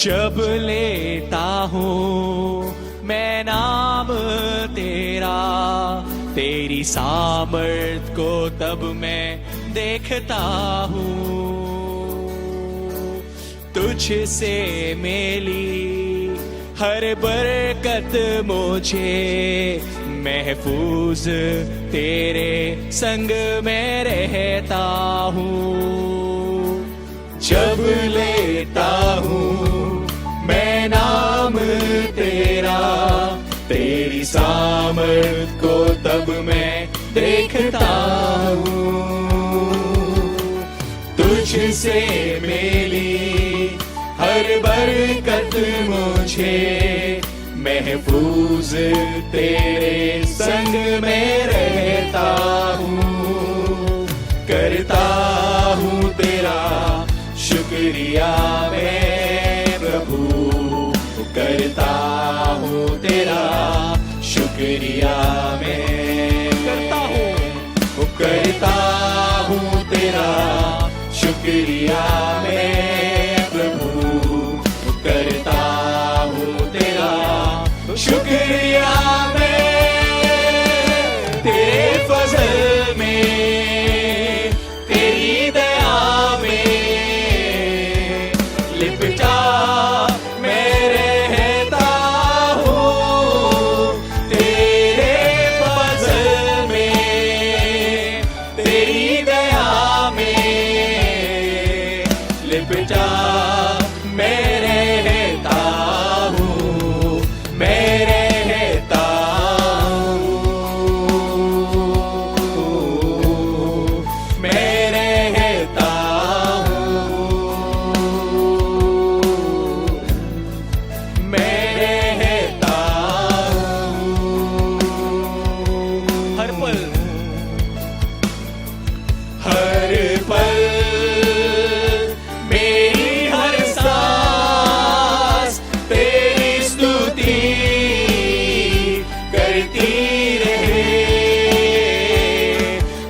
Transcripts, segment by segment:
जब लेता हूँ मैं नाम तेरा, तेरी सामर्थ को तब मैं देखता हूँ। तुझसे मेली हर बरकत मुझे महफूज तेरे संग में रहता हूँ। जब लेता हूँ मैं नाम तेरा, तेरी सामर्थ को तब मैं देखता हूँ। तुझसे मेली हर बरकत मुझे महफूज तेरे संग में रहता हूँ। करता हूँ तेरा शुक्रिया मैं प्रभु, करता हूँ तेरा शुक्रिया मैं करता हूँ तेरा शुक्रिया मैं प्रभु, करता हूँ तेरा शुक्रिया मैं। तेरे फजल में तेरी दया में लिपटा मैं रहता हूँ। तेरे फजल में तेरी दया में लिपटा मैं रहता हूँ, मैं रहता हूँ, मैं रहता हूँ, मैं रहता हूँ। हर पल मेरी हर सांस तेरी स्तुति करती रहे।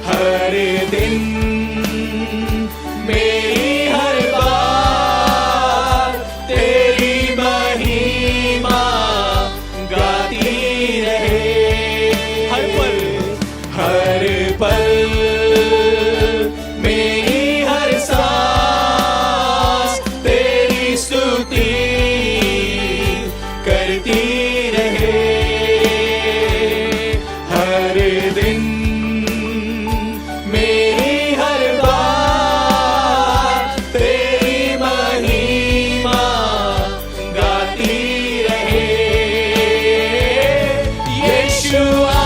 हर दिन मेरी हर बात तेरी महिमा गाती रहे। हर पल मेरी हर सांस तेरी स्तुति करती रहे। हर दिन मेरी हर बात तेरी महिमा गाती रहे। यीशुआ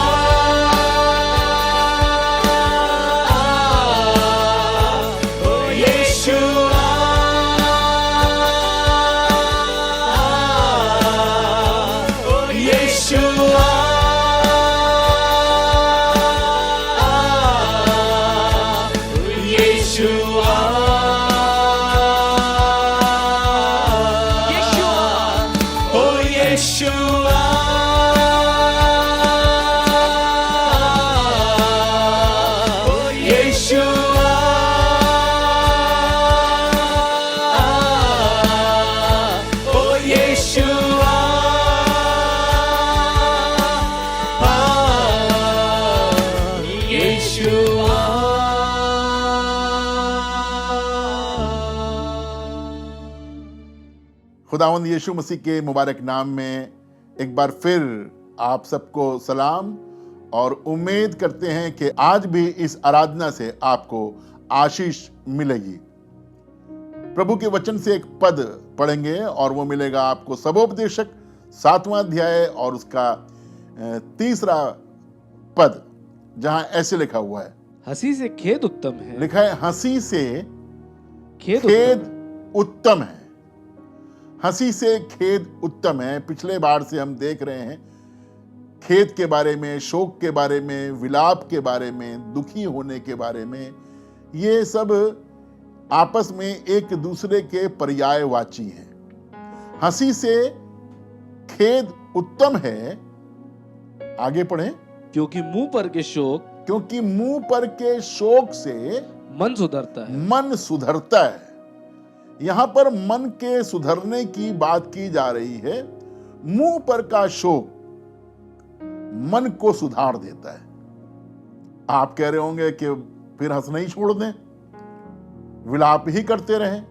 खुदावंद यीशु मसीह के मुबारक नाम में एक बार फिर आप सबको सलाम और उम्मीद करते हैं कि आज भी इस आराधना से आपको आशीष मिलेगी। प्रभु के वचन से एक पद पढ़ेंगे और वो मिलेगा आपको सबोपदेशक 7वां अध्याय और उसका 3रा पद, जहां ऐसे लिखा हुआ है, हंसी से खेद उत्तम है। लिखा है हंसी से खेद उत्तम है। हंसी से खेद उत्तम है। पिछले बार से हम देख रहे हैं खेद के बारे में, शोक के बारे में, विलाप के बारे में, दुखी होने के बारे में। ये सब आपस में एक दूसरे के पर्यायवाची हैं। हंसी से खेद उत्तम है। आगे पढ़ें। क्योंकि मुंह पर के शोक, क्योंकि मुंह पर के शोक से मन सुधरता है। मन सुधरता है। यहां पर मन के सुधरने की बात की जा रही है। मुंह पर का शोक मन को सुधार देता है। आप कह रहे होंगे कि फिर हंसना ही छोड़ दें, विलाप ही करते रहें।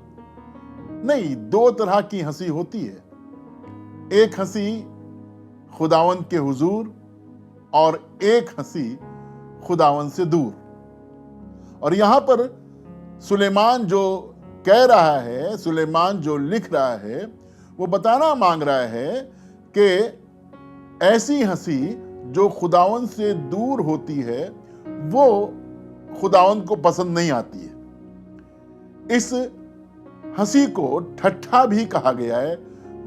नहीं, दो तरह की हंसी होती है। एक हंसी खुदावंद के हुजूर और एक हंसी खुदावंद से दूर। और यहां पर सुलेमान जो कह रहा है, सुलेमान जो लिख रहा है, वो बताना मांग रहा है कि ऐसी हंसी जो खुदावंद से दूर होती है वो खुदावंद को पसंद नहीं आती है। इस हंसी को ठट्ठा भी कहा गया है,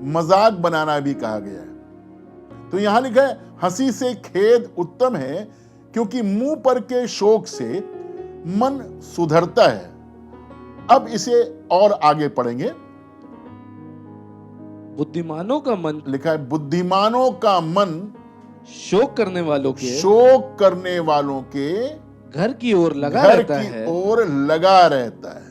मजाक बनाना भी कहा गया है। तो यहां लिखा है हंसी से खेद उत्तम है, क्योंकि मुंह पर के शोक से मन सुधरता है। अब इसे और आगे पढ़ेंगे। बुद्धिमानों का मन लिखा है बुद्धिमानों का मन शोक करने वालों के शोक करने वालों के घर की ओर लगा घर रहता की है। ओर लगा रहता है।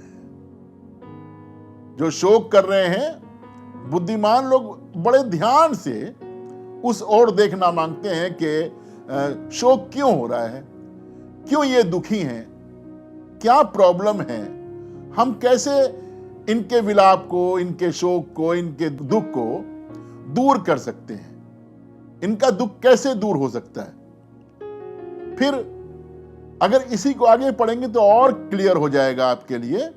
जो शोक कर रहे हैं, बुद्धिमान लोग बड़े ध्यान से उस ओर देखना मांगते हैं कि शोक क्यों हो रहा है, क्यों ये दुखी हैं, क्या प्रॉब्लम है, हम कैसे इनके विलाप को, इनके शोक को, इनके दुख को दूर कर सकते हैं, इनका दुख कैसे दूर हो सकता है। फिर अगर इसी को आगे पढ़ेंगे तो और क्लियर हो जाएगा आपके लिए।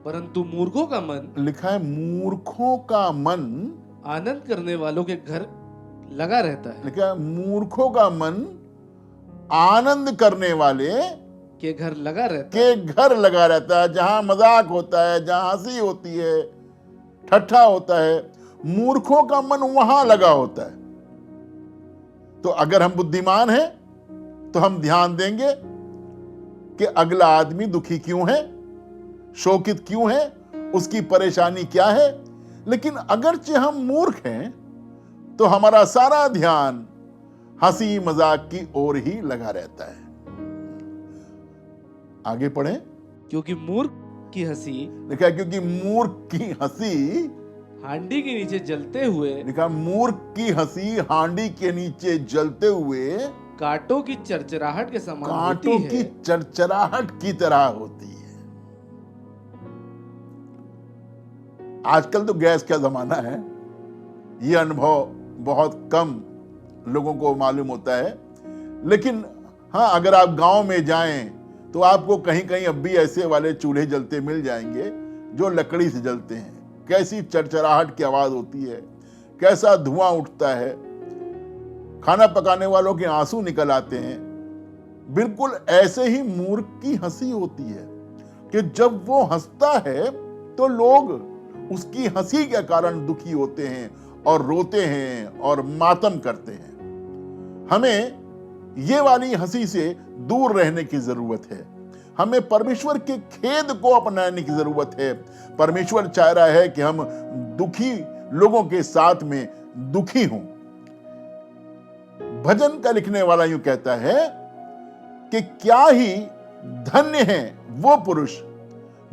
परंतु मूर्खों का मन, लिखा है मूर्खों का मन आनंद करने वालों के घर लगा रहता है। लिखा है मूर्खों का मन आनंद करने वाले के घर लगा रहता के घर लगा रहता है। जहां मजाक होता है, जहां हंसी होती है, ठट्ठा होता है, मूर्खों का मन वहां लगा होता है। तो अगर हम बुद्धिमान हैं तो हम ध्यान देंगे कि अगला आदमी दुखी क्यों है, शोकित क्यों है, उसकी परेशानी क्या है। लेकिन अगरचे हम मूर्ख हैं तो हमारा सारा ध्यान हंसी मजाक की ओर ही लगा रहता है। आगे पढ़ें। क्योंकि मूर्ख की हंसी लिखा है क्योंकि मूर्ख की हंसी हांडी के नीचे जलते हुए, लिखा मूर्ख की हंसी हांडी के नीचे जलते हुए कांटों की चरचराहट के समान कांटों होती की है। चरचराहट की तरह होती है। आजकल तो गैस का जमाना है, ये अनुभव बहुत कम लोगों को मालूम होता है। लेकिन हाँ, अगर आप गांव में जाएं तो आपको कहीं कहीं अब भी ऐसे वाले चूल्हे जलते मिल जाएंगे जो लकड़ी से जलते हैं। कैसी चरचराहट की आवाज होती है, कैसा धुआं उठता है, खाना पकाने वालों के आंसू निकल आते हैं। बिल्कुल ऐसे ही मूर्ख की हंसी होती है कि जब वो हंसता है तो लोग उसकी हंसी के कारण दुखी होते हैं और रोते हैं और मातम करते हैं। हमें ये वाली हंसी से दूर रहने की जरूरत है। हमें परमेश्वर के खेद को अपनाने की जरूरत है। परमेश्वर चाह रहा है कि हम दुखी लोगों के साथ में दुखी हों। भजन का लिखने वाला यूं कहता है कि क्या ही धन्य है वो पुरुष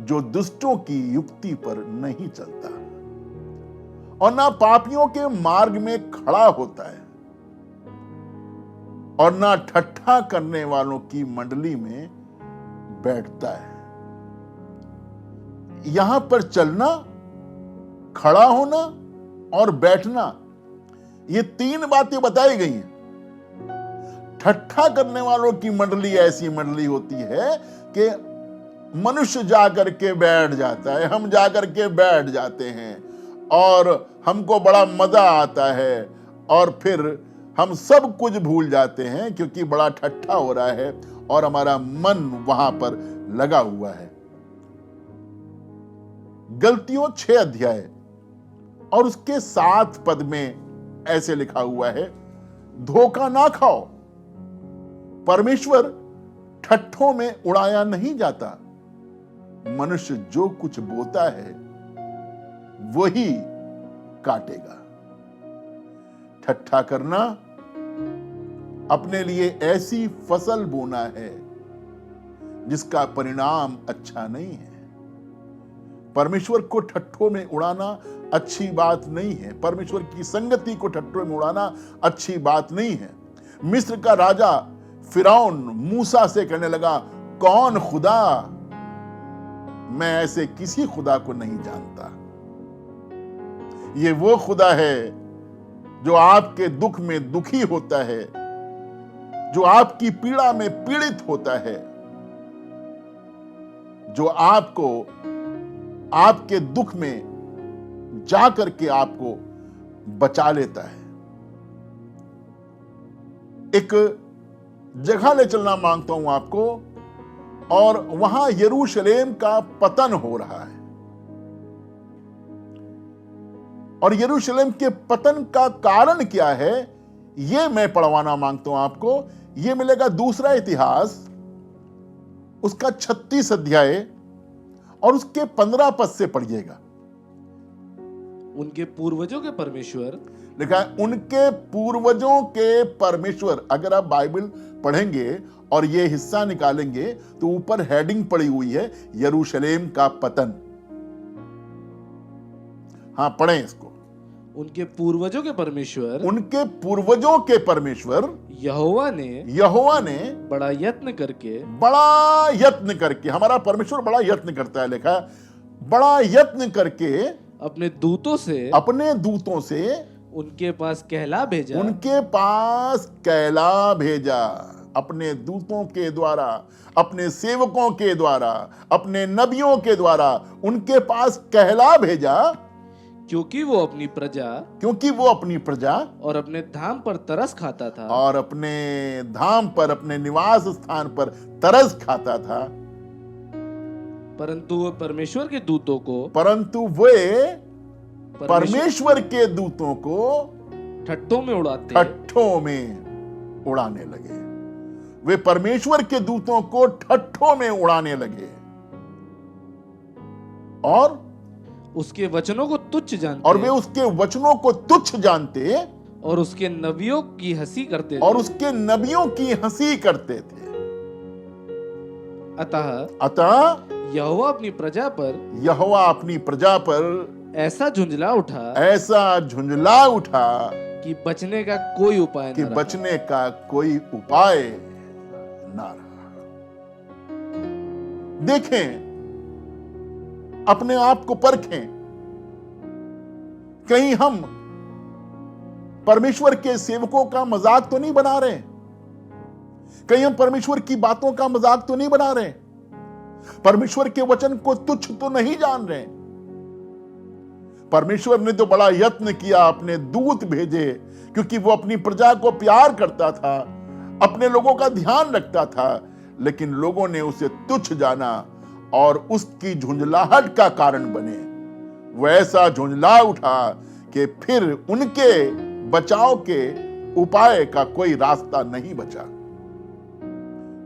जो दुष्टों की युक्ति पर नहीं चलता और ना पापियों के मार्ग में खड़ा होता है और ना ठट्ठा करने वालों की मंडली में बैठता है। यहां पर चलना, खड़ा होना और बैठना, ये तीन बातें बताई गई हैं। ठट्ठा करने वालों की मंडली ऐसी मंडली होती है कि मनुष्य जाकर के बैठ जाता है, हम जाकर के बैठ जाते हैं और हमको बड़ा मजा आता है और फिर हम सब कुछ भूल जाते हैं क्योंकि बड़ा ठट्ठा हो रहा है और हमारा मन वहां पर लगा हुआ है। गलतियों 6 अध्याय और उसके 7 पद में ऐसे लिखा हुआ है, धोखा ना खाओ, परमेश्वर ठट्ठों में उड़ाया नहीं जाता। मनुष्य जो कुछ बोता है वही काटेगा। ठट्ठा करना अपने लिए ऐसी फसल बोना है जिसका परिणाम अच्छा नहीं है। परमेश्वर को ठट्ठों में उड़ाना अच्छी बात नहीं है। परमेश्वर की संगति को ठट्ठों में उड़ाना अच्छी बात नहीं है। मिस्र का राजा फिरौन मूसा से कहने लगा, कौन खुदा? मैं ऐसे किसी खुदा को नहीं जानता। ये वो खुदा है जो आपके दुख में दुखी होता है, जो आपकी पीड़ा में पीड़ित होता है, जो आपको आपके दुख में जाकर के आपको बचा लेता है। एक जगह ले चलना मांगता हूं आपको, और वहां यरूशलेम का पतन हो रहा है। और यरूशलेम के पतन का कारण क्या है, यह मैं पढ़वाना मांगता हूं आपको। यह मिलेगा दूसरा इतिहास, उसका 36 अध्याय और उसके 15 पद से पढ़िएगा। उनके पूर्वजों के परमेश्वर, लिखा है उनके पूर्वजों के परमेश्वर। अगर आप बाइबल पढ़ेंगे और ये हिस्सा निकालेंगे तो ऊपर हेडिंग पड़ी हुई है, यरूशलेम का पतन। हां, पढ़ें इसको। उनके पूर्वजों के परमेश्वर, उनके पूर्वजों के परमेश्वर यहोवा ने बड़ा यत्न करके, हमारा परमेश्वर बड़ा यत्न करता है। लिखा है बड़ा यत्न करके अपने दूतों से उनके पास कहला भेजा, अपने दूतों के द्वारा, अपने सेवकों के द्वारा, अपने नबियों के द्वारा उनके पास कहला भेजा, क्योंकि वो अपनी प्रजा और अपने धाम पर तरस खाता था, और अपने धाम पर, अपने निवास स्थान पर तरस खाता था। परंतु वे परमेश्वर के दूतों को ठट्ठों में उड़ाने लगे। वे परमेश्वर के दूतों को ठट्ठों में उड़ाने लगे और उसके वचनों को तुच्छ जानते, और वे उसके वचनों को तुच्छ जानते और उसके नबियों की हंसी करते थे। अतः यहोवा अपनी प्रजा पर ऐसा झुंझला उठा कि बचने का कोई उपाय ना रहा। देखें, अपने आप को परखें, कहीं हम परमेश्वर के सेवकों का मजाक तो नहीं बना रहे, कहीं हम परमेश्वर की बातों का मजाक तो नहीं बना रहे, परमेश्वर के वचन को तुच्छ तो नहीं जान रहे। परमेश्वर ने तो बड़ा यत्न किया, अपने दूत भेजे, क्योंकि वो अपनी प्रजा को प्यार करता था, अपने लोगों का ध्यान रखता था, लेकिन लोगों ने उसे तुच्छ जाना और उसकी झुंझलाहट का कारण बने। वो ऐसा झुंझला उठा कि फिर उनके बचाव के उपाय का कोई रास्ता नहीं बचा।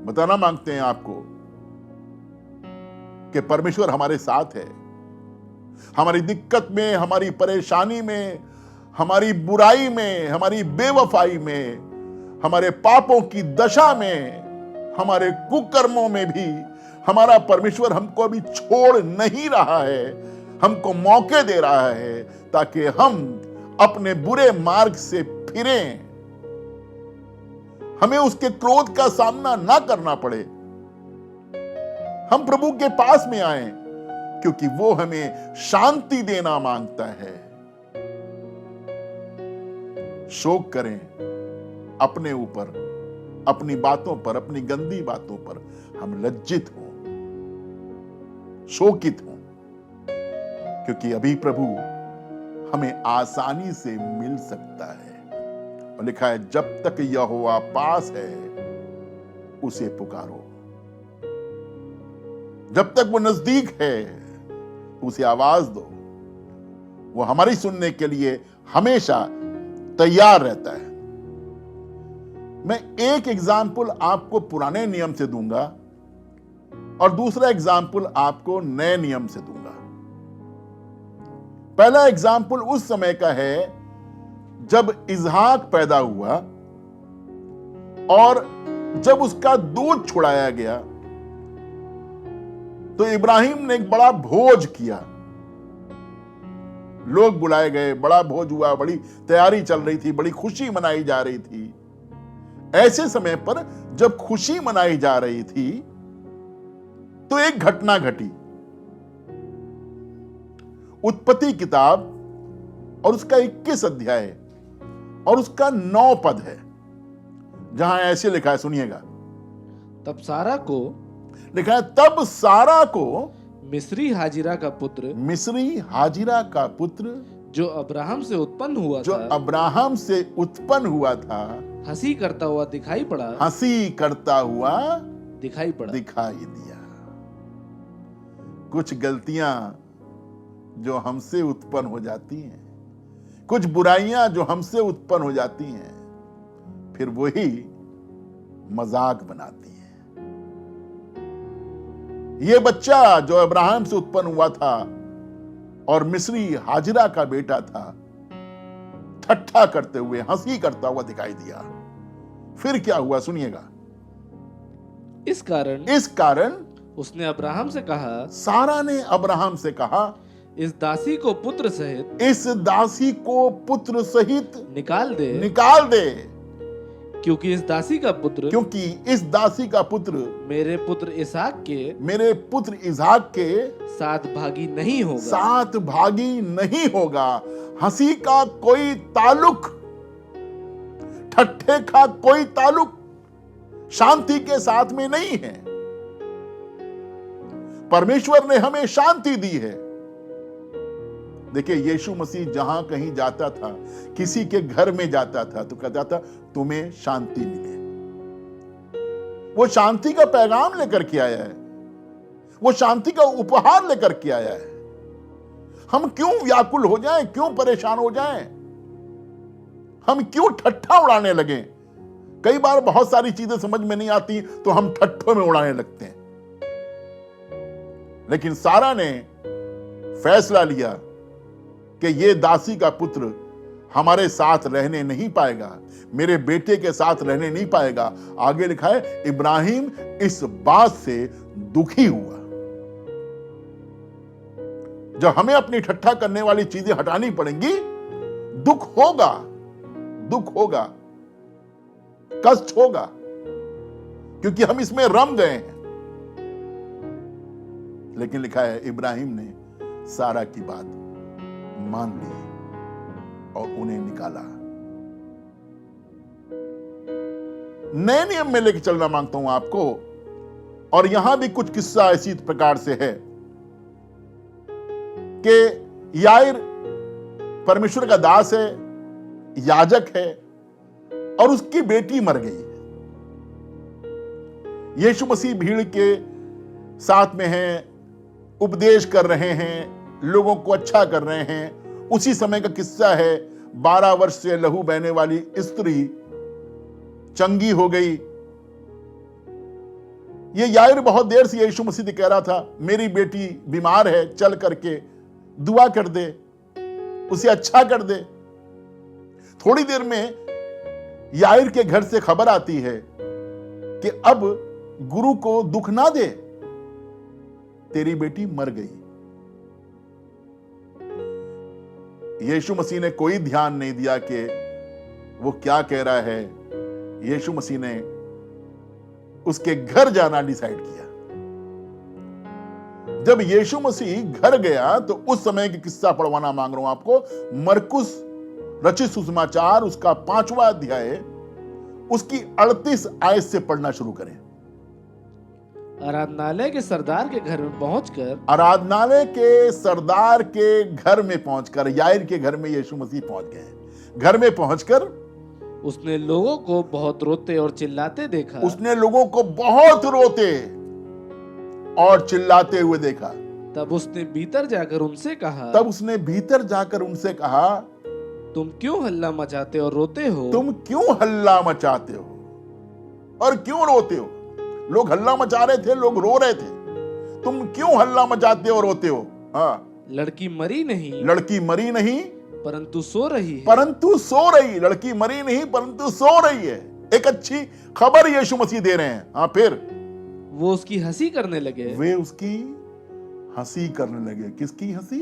बताना मांगते हैं आपको कि परमेश्वर हमारे साथ है। हमारी दिक्कत में, हमारी परेशानी में, हमारी बुराई में, हमारी बेवफाई में, हमारे पापों की दशा में, हमारे कुकर्मों में भी हमारा परमेश्वर हमको अभी छोड़ नहीं रहा है, हमको मौके दे रहा है ताकि हम अपने बुरे मार्ग से फिरें, हमें उसके क्रोध का सामना ना करना पड़े, हम प्रभु के पास में आए, क्योंकि वो हमें शांति देना मांगता है। शोक करें अपने ऊपर, अपनी बातों पर, अपनी गंदी बातों पर हम लज्जित हों, शोकित हों, क्योंकि अभी प्रभु हमें आसानी से मिल सकता है। और लिखा है जब तक यहोवा पास है उसे पुकारो, जब तक वो नजदीक है उसे आवाज दो। वो हमारी सुनने के लिए हमेशा तैयार रहता है। मैं एक एग्जाम्पल आपको पुराने नियम से दूंगा और दूसरा एग्जाम्पल आपको नए नियम से दूंगा। पहला एग्जाम्पल उस समय का है जब इसहाक पैदा हुआ और जब उसका दूध छुड़ाया गया तो इब्राहिम ने एक बड़ा भोज किया। लोग बुलाए गए, बड़ा भोज हुआ, बड़ी तैयारी चल रही थी, बड़ी खुशी मनाई जा रही थी। ऐसे समय पर जब खुशी मनाई जा रही थी तो एक घटना घटी। उत्पत्ति किताब और उसका 21 अध्याय और उसका 9 पद है, जहां ऐसे लिखा है, सुनिएगा। तब सारा को लिखा है, तब सारा को मिस्री हाजिरा का पुत्र, मिस्री हाजिरा का पुत्र, जो अब्राहम से उत्पन्न हुआ जो था, अब्राहम से उत्पन्न हुआ था, हंसी करता हुआ दिखाई पड़ा, हंसी करता हुआ दिखाई पड़ा। दिखाई दिया। कुछ गलतियां जो हमसे उत्पन्न हो जाती हैं, कुछ बुराइयां जो हमसे उत्पन्न हो जाती हैं, फिर वही मजाक बनाती हैं। ये बच्चा जो अब्राहम से उत्पन्न हुआ था और मिस्री हाजिरा का बेटा था, ठट्ठा करते हुए, हंसी करता हुआ दिखाई दिया। फिर क्या हुआ, सुनिएगा। इस कारण उसने अब्राहम से कहा, सारा ने अब्राहम से कहा, इस दासी को पुत्र सहित, इस दासी को पुत्र सहित निकाल दे, क्योंकि इस दासी का पुत्र मेरे पुत्र इसहाक के साथ भागी नहीं होगा। हंसी का कोई ताल्लुक, ठट्ठे का कोई ताल्लुक शांति के साथ में नहीं है। परमेश्वर ने हमें शांति दी है। देखिए, यीशु मसीह जहां कहीं जाता था, किसी के घर में जाता था तो कहता था, तुम्हें शांति मिले। वो शांति का पैगाम लेकर के आया है, वो शांति का उपहार लेकर के आया है। हम क्यों व्याकुल हो जाएं, क्यों परेशान हो जाएं, हम क्यों ठट्ठा उड़ाने लगे? कई बार बहुत सारी चीजें समझ में नहीं आती तो हम ठट्ठों में उड़ाने लगते हैं। लेकिन सारा ने फैसला लिया कि ये दासी का पुत्र हमारे साथ रहने नहीं पाएगा, मेरे बेटे के साथ रहने नहीं पाएगा। आगे लिखा है, इब्राहिम इस बात से दुखी हुआ। जब हमें अपनी ठट्ठा करने वाली चीजें हटानी पड़ेंगी, दुख होगा, कष्ट होगा, क्योंकि हम इसमें रम गए हैं। लेकिन लिखा है, इब्राहिम ने सारा की बात मान ली और उन्हें निकाला। नए नियम में लेकर चलना मांगता हूं आपको, और यहां भी कुछ किस्सा इसी प्रकार से है कि याईर परमेश्वर का दास है, याजक है, और उसकी बेटी मर गई। यीशु मसीह भीड़ के साथ में हैं, उपदेश कर रहे हैं, लोगों को अच्छा कर रहे हैं। उसी समय का किस्सा है, 12 वर्ष से लहू बहने वाली स्त्री चंगी हो गई। ये याईर बहुत देर से यीशु मसीह से कह रहा था, मेरी बेटी बीमार है, चल करके दुआ कर दे, उसे अच्छा कर दे। थोड़ी देर में याईर के घर से खबर आती है कि अब गुरु को दुख ना दे, तेरी बेटी मर गई। यीशु मसीह ने कोई ध्यान नहीं दिया कि वो क्या कह रहा है। यीशु मसीह ने उसके घर जाना डिसाइड किया। जब यीशु मसीह घर गया तो उस समय की किस्सा पढ़वाना मांग रहा हूं आपको। मरकुस रचित सुसमाचार उसका 5वां अध्याय उसकी 38 आयत से पढ़ना शुरू करें। आराधनालय के सरदार के घर में पहुंचकर याईर के घर में यीशु मसीह पहुंच गए। घर में पहुंचकर उसने लोगों को बहुत रोते और चिल्लाते देखा। देखा। तब उसने भीतर जाकर उनसे कहा, तुम क्यों हल्ला मचाते और रोते हो? लोग हल्ला मचा रहे थे, लोग रो रहे थे। तुम क्यों हल्ला मचाते हो, रोते हो? हाँ, लड़की मरी नहीं परंतु सो रही है। लड़की मरी नहीं परंतु सो रही है। एक अच्छी खबर यीशु मसीह दे रहे हैं। हाँ, फिर वो उसकी हंसी करने लगे। किसकी हंसी?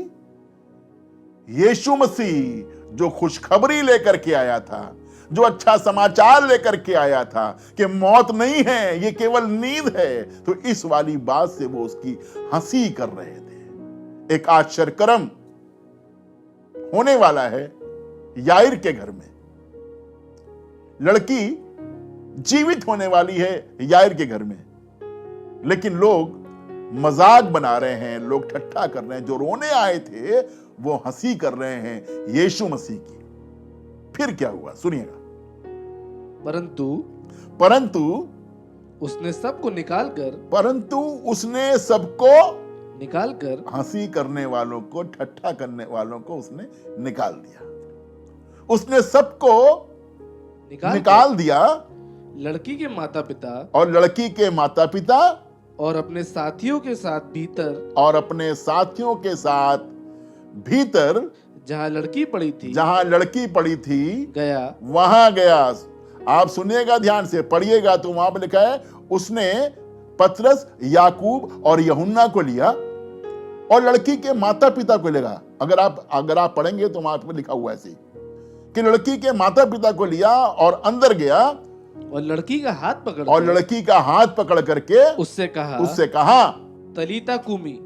यीशु मसीह जो खुशखबरी लेकर के आया था, जो अच्छा समाचार लेकर के आया था कि मौत नहीं है, ये केवल नींद है, तो इस वाली बात से वो उसकी हंसी कर रहे थे। एक आश्चर्यक्रम होने वाला है याईर के घर में। लड़की जीवित होने वाली है याईर के घर में, लेकिन लोग मजाक बना रहे हैं, लोग ठट्ठा कर रहे हैं। जो रोने आए थे वो हंसी कर रहे हैं यीशु मसीह की। फिर क्या हुआ सुनिएगा। परंतु उसने सबको निकालकर हंसी करने वालों को, ठट्ठा करने वालों को उसने निकाल दिया। उसने सबको निकाल दिया, लड़की के माता पिता और लड़की के माता पिता और अपने साथियों के साथ भीतर जहां लड़की पड़ी थी गया, वहां गया। आप सुनिएगा, ध्यान से पढ़िएगा तो वहां पर लिखा है, उसने पतरस, याकूब और यूहन्ना को लिया और लड़की के माता पिता को लेगा। अगर आप पढ़ेंगे तो वहां पर लिखा हुआ ऐसे कि लड़की के माता पिता को लिया और अंदर गया और लड़की का हाथ पकड़ करके उससे कहा तलीता कूमी,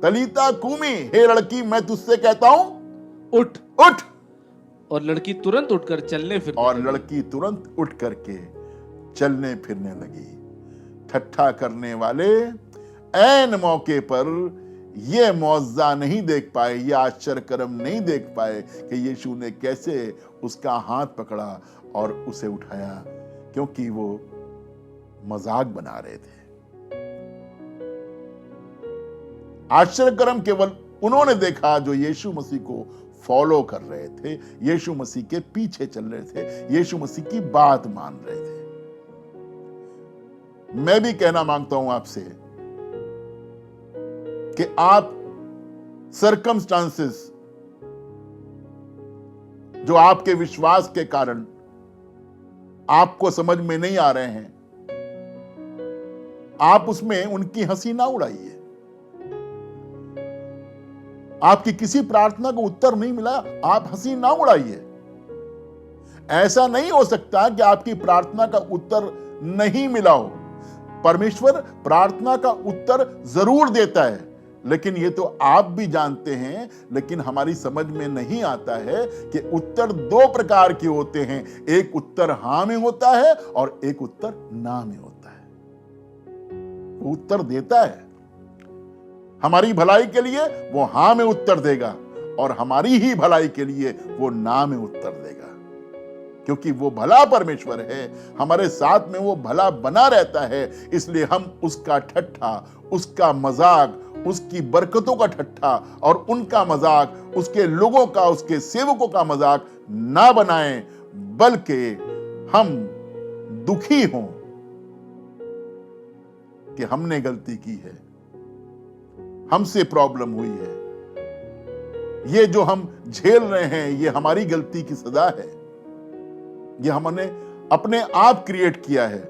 हे लड़की मैं तुझसे कहता हूं उठ। और लड़की तुरंत उठकर चलने फिरने लगी। ठट्ठा करने वाले ऐन मौके पर ये मौजज़ा नहीं देख पाए, ये आश्चर्यक्रम नहीं देख पाए कि यीशु ने कैसे उसका हाथ पकड़ा और उसे उठाया, क्योंकि वो मजाक बना रहे थे। आश्चर्यक्रम केवल उन्होंने देखा जो यीशु मसीह को फॉलो कर रहे थे, यीशु मसीह के पीछे चल रहे थे, यीशु मसीह की बात मान रहे थे। मैं भी कहना मांगता हूं आपसे कि आप सर्कमस्टांसेस जो आपके विश्वास के कारण आपको समझ में नहीं आ रहे हैं, आप उसमें उनकी हंसी ना उड़ाइए। आपकी किसी प्रार्थना को उत्तर नहीं मिला, आप हंसी ना उड़ाइए। ऐसा नहीं हो सकता कि आपकी प्रार्थना का उत्तर नहीं मिला हो। परमेश्वर प्रार्थना का उत्तर जरूर देता है, लेकिन ये तो आप भी जानते हैं, लेकिन हमारी समझ में नहीं आता है कि उत्तर दो प्रकार के होते हैं। एक उत्तर हां में होता है और एक उत्तर ना में होता है। वो उत्तर देता है हमारी भलाई के लिए, वो हां में उत्तर देगा, और हमारी ही भलाई के लिए वो ना में उत्तर देगा, क्योंकि वो भला परमेश्वर है। हमारे साथ में वो भला बना रहता है, इसलिए हम उसका ठट्ठा, उसका मजाक, उसकी बरकतों का ठट्ठा और उनका मजाक, उसके लोगों का, उसके सेवकों का मजाक ना बनाएं, बल्कि हम दुखी हों कि हमने गलती की है, हमसे प्रॉब्लम हुई है, ये जो हम झेल रहे हैं ये हमारी गलती की सजा है, ये हमने अपने आप क्रिएट किया है।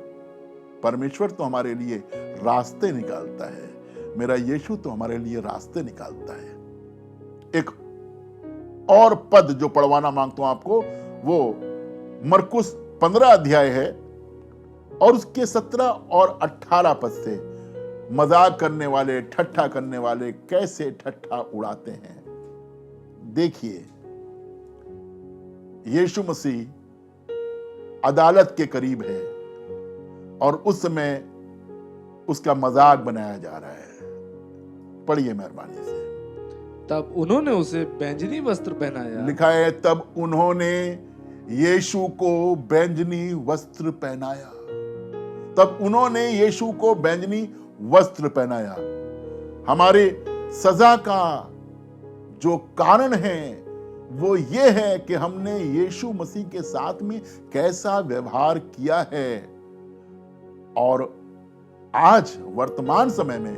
परमेश्वर तो हमारे लिए रास्ते निकालता है, मेरा यीशु तो हमारे लिए रास्ते निकालता है। एक और पद जो पढ़वाना मांगता हूं आपको, वो मरकुस 15 अध्याय है और उसके 17 और 18 पद से मजाक करने वाले, ठट्ठा करने वाले कैसे ठट्ठा उड़ाते हैं। देखिए, यीशु मसीह अदालत के करीब है और उस समय उसका मजाक बनाया जा रहा है। पढ़िए मेहरबानी से। तब उन्होंने उसे बैंजनी वस्त्र पहनाया। लिखा है, तब उन्होंने यीशु को बैंजनी वस्त्र पहनाया। तब उन्होंने यीशु को बैंजनी वस्त्र पहनाया। हमारे सजा का जो कारण है वो ये है कि हमने यीशु मसीह के साथ में कैसा व्यवहार किया है। और आज वर्तमान समय में,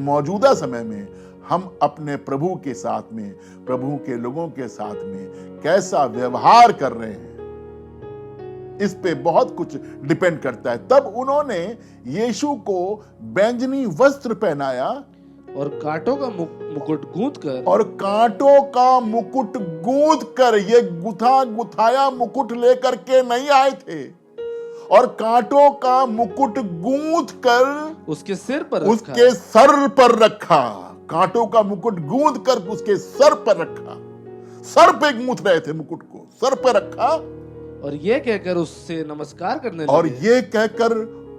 मौजूदा समय में, हम अपने प्रभु के साथ में, प्रभु के लोगों के साथ में कैसा व्यवहार कर रहे हैं, इस पे बहुत कुछ डिपेंड करता है। तब उन्होंने यीशु को बैंजनी वस्त्र पहनाया और कांटों का मुकुट गूंथ कर, और कांटों का मुकुट गूंथ कर, ये गुथा गुथाया मुकुट लेकर के नहीं आए थे, और कांटों का मुकुट गूंथ कर उसके सिर पर उसके सर पर रखा। कांटों का मुकुट गूंथ कर उसके सर पर रखा। सर पे गूंथ रहे थे मुकुट को, सर पे रखा, और ये कहकर उससे नमस्कार करने और लगे, ये कहकर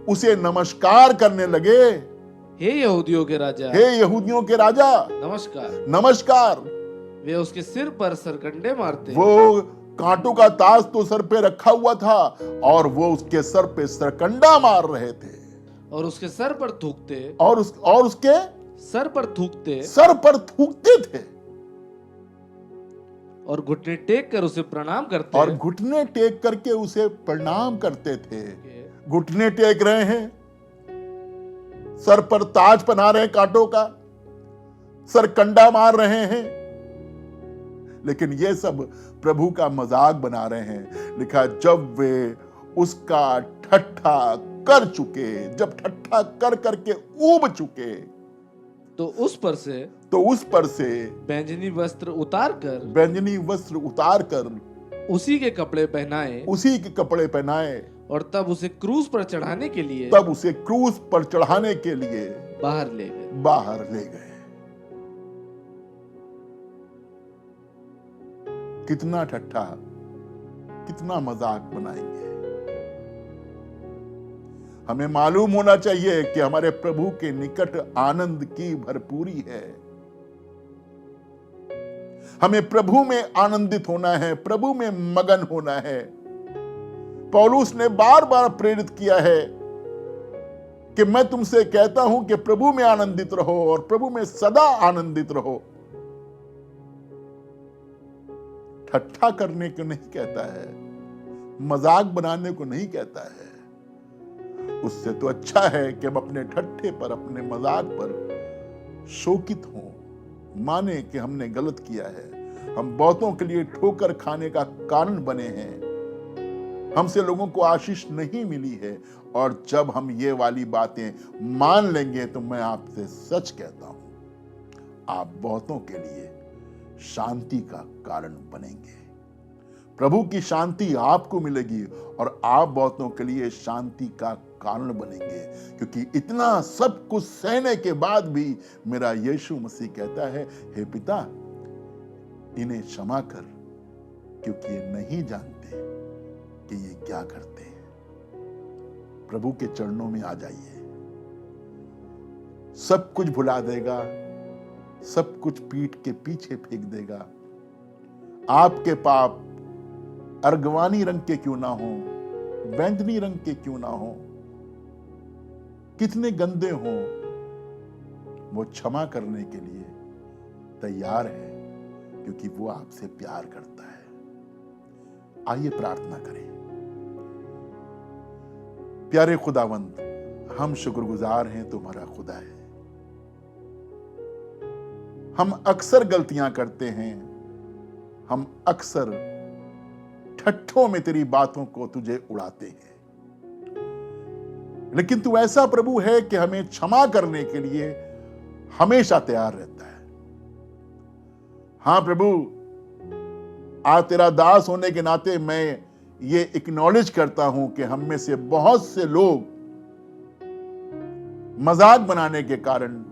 उसे नमस्कार करने लगे, हे यहूदियों के राजा, हे यहूदियों के राजा, नमस्कार। नमस्कार। वे उसके सिर पर सरकंडे मारते, वो कांटों का ताज तो सर पे रखा हुआ था, और वो उसके सर पे सरकंडा मार रहे थे, और उसके सर पर थूकते, और उसके सर पर थूकते, सर पर थूकते थे, और घुटने टेक कर उसे प्रणाम करते, और घुटने टेक करके उसे प्रणाम करते थे। घुटने टेक रहे हैं, सर पर ताज पहना रहे हैं कांटों का, सरकंडा मार रहे हैं, लेकिन ये सब प्रभु का मजाक बना रहे हैं। लिखा, जब वे उसका ठट्ठा कर चुके, जब ठट्ठा कर करके ऊब चुके, तो उस पर से बैंजनी वस्त्र उतार कर उसी के कपड़े पहनाए, और तब उसे क्रूस पर चढ़ाने के लिए बाहर ले गए। कितना ठट्ठा, कितना मजाक बनाएंगे। हमें मालूम होना चाहिए कि हमारे प्रभु के निकट आनंद की भरपूरी है। हमें प्रभु में आनंदित होना है, प्रभु में मगन होना है। पौलुस ने बार बार प्रेरित किया है कि मैं तुमसे कहता हूं कि प्रभु में आनंदित रहो, और प्रभु में सदा आनंदित रहो। ठट्ठा करने को नहीं कहता है, मजाक बनाने को नहीं कहता है। उससे तो अच्छा है कि हम अपने ठट्ठे पर, अपने मजाक पर शोकित हों, माने कि हमने गलत किया है, हम बहुतों के लिए ठोकर खाने का कारण बने हैं, हमसे लोगों को आशीष नहीं मिली है। और जब हम ये वाली बातें मान लेंगे तो मैं आपसे सच कहता हूं, आप बहुतों के लिए शांति का कारण बनेंगे। प्रभु की शांति आपको मिलेगी, और आप बहुतों के लिए शांति का कारण बनेंगे, क्योंकि इतना सब कुछ सहने के बाद भी मेरा यीशु मसीह कहता है, हे पिता, इन्हें क्षमा कर, क्योंकि ये नहीं जानते कि ये क्या करते हैं। प्रभु के चरणों में आ जाइए, सब कुछ भुला देगा, सब कुछ पीठ के पीछे फेंक देगा। आपके पाप अर्गवानी रंग के क्यों ना हो, बैंगनी रंग के क्यों ना हो, कितने गंदे हों, वो क्षमा करने के लिए तैयार है, क्योंकि वो आपसे प्यार करता है। आइए प्रार्थना करें। प्यारे खुदावंद, हम शुक्रगुजार हैं, तुम्हारा खुदा है। हम अक्सर गलतियां करते हैं, हम अक्सर ठट्ठों में तेरी बातों को तुझे उड़ाते हैं, लेकिन तू ऐसा प्रभु है कि हमें क्षमा करने के लिए हमेशा तैयार रहता है। हां प्रभु, आज तेरा दास होने के नाते मैं ये एक्नॉलेज करता हूं कि हम में से बहुत से लोग मजाक बनाने के कारण,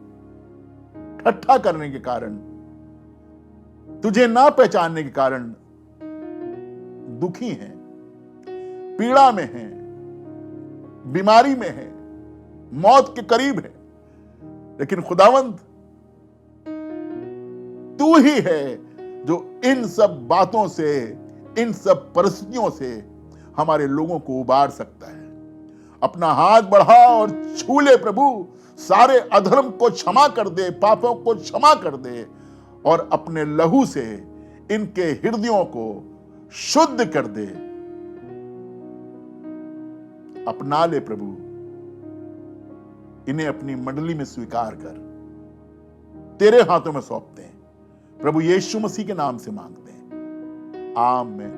ठट्ठा करने के कारण, तुझे ना पहचानने के कारण दुखी हैं, पीड़ा में हैं, बीमारी में हैं, मौत के करीब हैं। लेकिन खुदावंद, तू ही है जो इन सब बातों से, इन सब परिस्थितियों से हमारे लोगों को उबार सकता है। अपना हाथ बढ़ा और छू ले प्रभु, सारे अधर्म को क्षमा कर दे, पापों को क्षमा कर दे, और अपने लहू से इनके हृदयों को शुद्ध कर दे। अपना ले प्रभु, इन्हें अपनी मंडली में स्वीकार कर, तेरे हाथों में सौंपते हैं। प्रभु यीशु मसीह के नाम से मांगते हैं, आमीन।